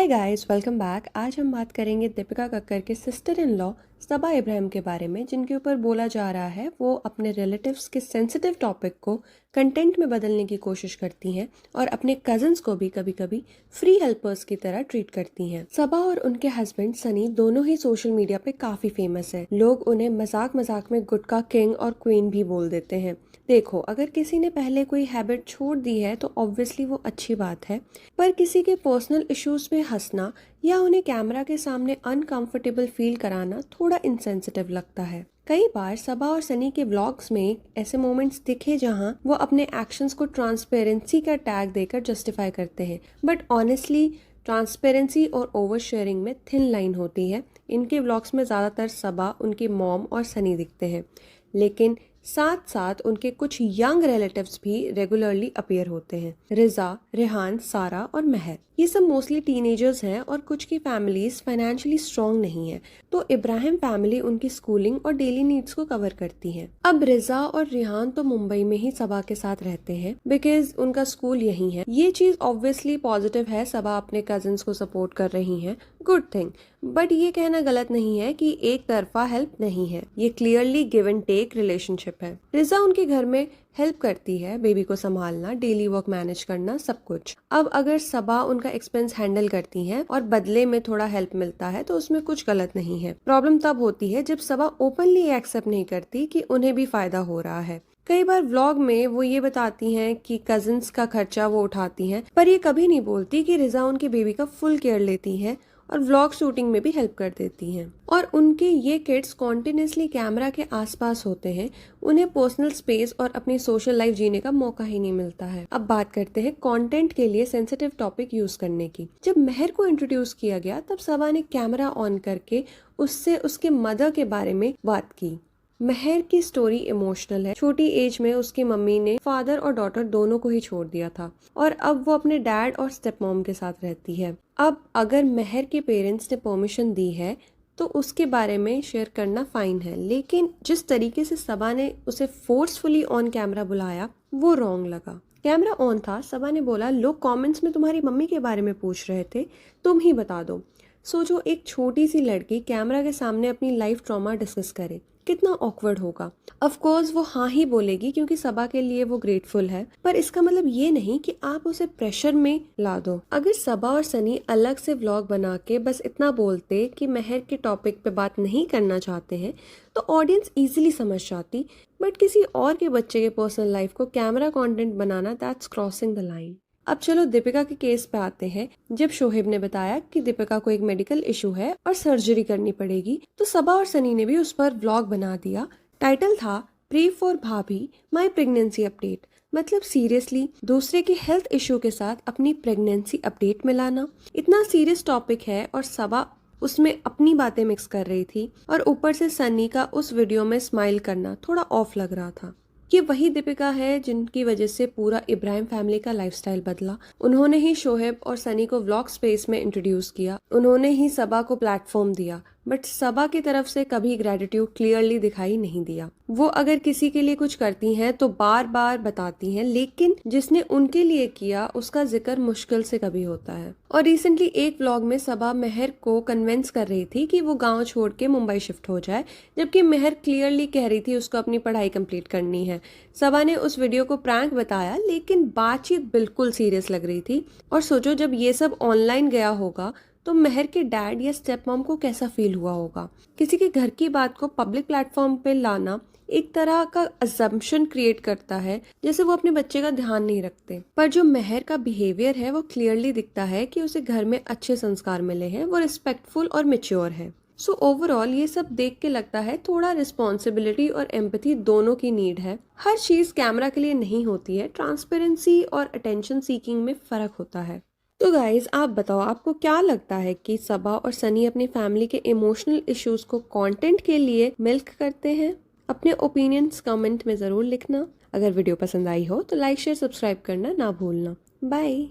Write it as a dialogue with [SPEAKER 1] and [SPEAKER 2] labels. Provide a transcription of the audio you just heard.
[SPEAKER 1] Hi guys, welcome back. आज हम बात करेंगे दीपिका कक्कर के सिस्टर इन लॉ सबा इब्राहिम के बारे में, जिनके ऊपर बोला जा रहा है वो अपने रिलेटिव्स के सेंसिटिव टॉपिक को कंटेंट में बदलने की कोशिश करती हैं और अपने कजन्स को भी कभी कभी फ्री हेल्पर्स की तरह ट्रीट करती हैं। सबा और उनके हस्बैंड सनी दोनों ही सोशल मीडिया पे काफी फेमस है। लोग उन्हें मजाक मजाक में गुटका किंग और क्वीन भी बोल देते हैं। देखो, अगर किसी ने पहले कोई हैबिट छोड़ दी है तो ऑब्वियसली वो अच्छी बात है, पर किसी के पर्सनल इश्यूज में हंसना या उन्हें कैमरा के सामने अनकंफर्टेबल फील कराना थोड़ा इनसेंसिटिव लगता है। कई बार सबा और सनी के व्लॉग्स में ऐसे मोमेंट्स दिखे जहां वो अपने एक्शंस को ट्रांसपेरेंसी का टैग देकर जस्टिफाई करते हैं, बट ऑनेस्टली ट्रांसपेरेंसी और ओवर शेयरिंग में थिन लाइन होती है। इनके व्लॉग्स में ज़्यादातर सबा, उनकी मॉम और सनी दिखते हैं, लेकिन साथ साथ उनके कुछ यंग रिलेटिव्स भी रेगुलरली अपीयर होते हैं। रिजा, रेहान, सारा और महर, ये सब मोस्टली टीनेजर्स हैं और कुछ की फैमिलीज फाइनेंशियली स्ट्रॉन्ग नहीं है, तो इब्राहिम फैमिली उनकी स्कूलिंग और डेली नीड्स को कवर करती है। अब रिजा और रेहान तो मुंबई में ही सबा के साथ रहते हैं बिकॉज उनका स्कूल यहीं है। ये चीज ऑब्वियसली पॉजिटिव है, सबा अपने कजिन्स को सपोर्ट कर रही हैं, गुड थिंग। बट ये कहना गलत नहीं है कि एक तरफा हेल्प नहीं है, ये clearly give and take relationship है। रिजा उनके घर में हेल्प करती है, बेबी को संभालना, डेली वर्क मैनेज करना, सब कुछ। अब अगर सबा उनका एक्सपेंस हैंडल करती हैं और बदले में थोड़ा हेल्प मिलता है तो उसमें कुछ गलत नहीं है। प्रॉब्लम तब होती है जब सबा ओपनली एक्सेप्ट नहीं करती कि उन्हें भी फायदा हो रहा है। कई बार व्लॉग में वो ये बताती हैं कि कजिन्स का खर्चा वो उठाती हैं, पर ये कभी नहीं बोलती कि रिजा उनकी बेबी का फुल केयर लेती है और व्लॉग शूटिंग में भी हेल्प कर देती हैं। और उनके ये किड्स कॉन्टिन्यूसली कैमरा के आसपास होते हैं, उन्हें पर्सनल स्पेस और अपनी सोशल लाइफ जीने का मौका ही नहीं मिलता है। अब बात करते हैं कंटेंट के लिए सेंसिटिव टॉपिक यूज करने की। जब महर को इंट्रोड्यूस किया गया तब सबा ने कैमरा ऑन करके उससे उसके मदर के बारे में बात की। महर की स्टोरी इमोशनल है। छोटी एज में उसकी मम्मी ने फादर और डॉटर दोनों को ही छोड़ दिया था और अब वो अपने डैड और स्टेप मॉम के साथ रहती है। अब अगर महर के पेरेंट्स ने परमिशन दी है तो उसके बारे में शेयर करना फाइन है, लेकिन जिस तरीके से सबा ने उसे फोर्सफुली ऑन कैमरा बुलाया वो रॉन्ग लगा। कैमरा ऑन था, सबा ने बोला, लोग कमेंट्स में तुम्हारी मम्मी के बारे में पूछ रहे थे, तुम ही बता दो। सोचो, एक छोटी सी लड़की कैमरा के सामने अपनी लाइफ ट्रॉमा डिस्कस करे, कितना ऑकवर्ड होगा। ऑफ कोर्स वो हाँ ही बोलेगी क्योंकि सबा के लिए वो ग्रेटफुल है, पर इसका मतलब ये नहीं कि आप उसे प्रेशर में ला दो। अगर सबा और सनी अलग से व्लॉग बना के बस इतना बोलते कि महर के टॉपिक पे बात नहीं करना चाहते हैं तो ऑडियंस इजीली समझ जाती, बट किसी और के बच्चे के पर्सनल लाइफ को camera content banana, that's crossing the line. अब चलो दीपिका के केस पे आते हैं। जब शोहेब ने बताया कि दीपिका को एक मेडिकल इशू है और सर्जरी करनी पड़ेगी तो सबा और सनी ने भी उस पर व्लॉग बना दिया। टाइटल था प्रे फॉर भाभी माई प्रेगनेंसी अपडेट। मतलब सीरियसली दूसरे के हेल्थ इशू के साथ अपनी प्रेगनेंसी अपडेट मिलाना, इतना सीरियस टॉपिक है और सबा उसमें अपनी बातें मिक्स कर रही थी और ऊपर से सनी का उस वीडियो में स्माइल करना थोड़ा ऑफ लग रहा था। ये वही दीपिका है जिनकी वजह से पूरा इब्राहिम फैमिली का लाइफस्टाइल बदला। उन्होंने ही शोहेब और सनी को व्लॉग स्पेस में इंट्रोड्यूस किया, उन्होंने ही सबा को प्लेटफॉर्म दिया, बट सबा की तरफ से कभी ग्रेटिट्यूड क्लियरली दिखाई नहीं दिया। वो अगर किसी के लिए कुछ करती हैं तो बार बार बताती हैं, लेकिन जिसने उनके लिए किया उसका जिक्र मुश्किल से कभी होता है। और रिसेंटली एक व्लॉग में सबा महर को कन्विंस कर रही थी कि वो गांव छोड़ के मुंबई शिफ्ट हो जाए, जबकि महर क्लियरली कह रही थी उसको अपनी पढ़ाई कंप्लीट करनी है। सबा ने उस वीडियो को प्रैंक बताया, लेकिन बातचीत बिल्कुल सीरियस लग रही थी। और सोचो, जब ये सब ऑनलाइन गया होगा तो महर के डैड या स्टेप मॉम को कैसा फील हुआ होगा। किसी के घर की बात को पब्लिक प्लेटफॉर्म पे लाना एक तरह का अजम्पशन क्रिएट करता है, जैसे वो अपने बच्चे का ध्यान नहीं रखते। पर जो महर का बिहेवियर है वो क्लियरली दिखता है कि उसे घर में अच्छे संस्कार मिले हैं, वो रिस्पेक्टफुल और मेच्योर है। सो ओवरऑल ये सब देख के लगता है थोड़ा रिस्पॉन्सिबिलिटी और एम्पैथी दोनों की नीड है। हर चीज कैमरा के लिए नहीं होती है, ट्रांसपेरेंसी और अटेंशन सीकिंग में फर्क होता है। तो गाइज, आप बताओ, आपको क्या लगता है कि सबा और सनी अपनी फैमिली के इमोशनल इश्यूज को कंटेंट के लिए मिल्क करते हैं? अपने ओपिनियंस कमेंट में जरूर लिखना। अगर वीडियो पसंद आई हो तो लाइक, शेयर, सब्सक्राइब करना ना भूलना। बाय।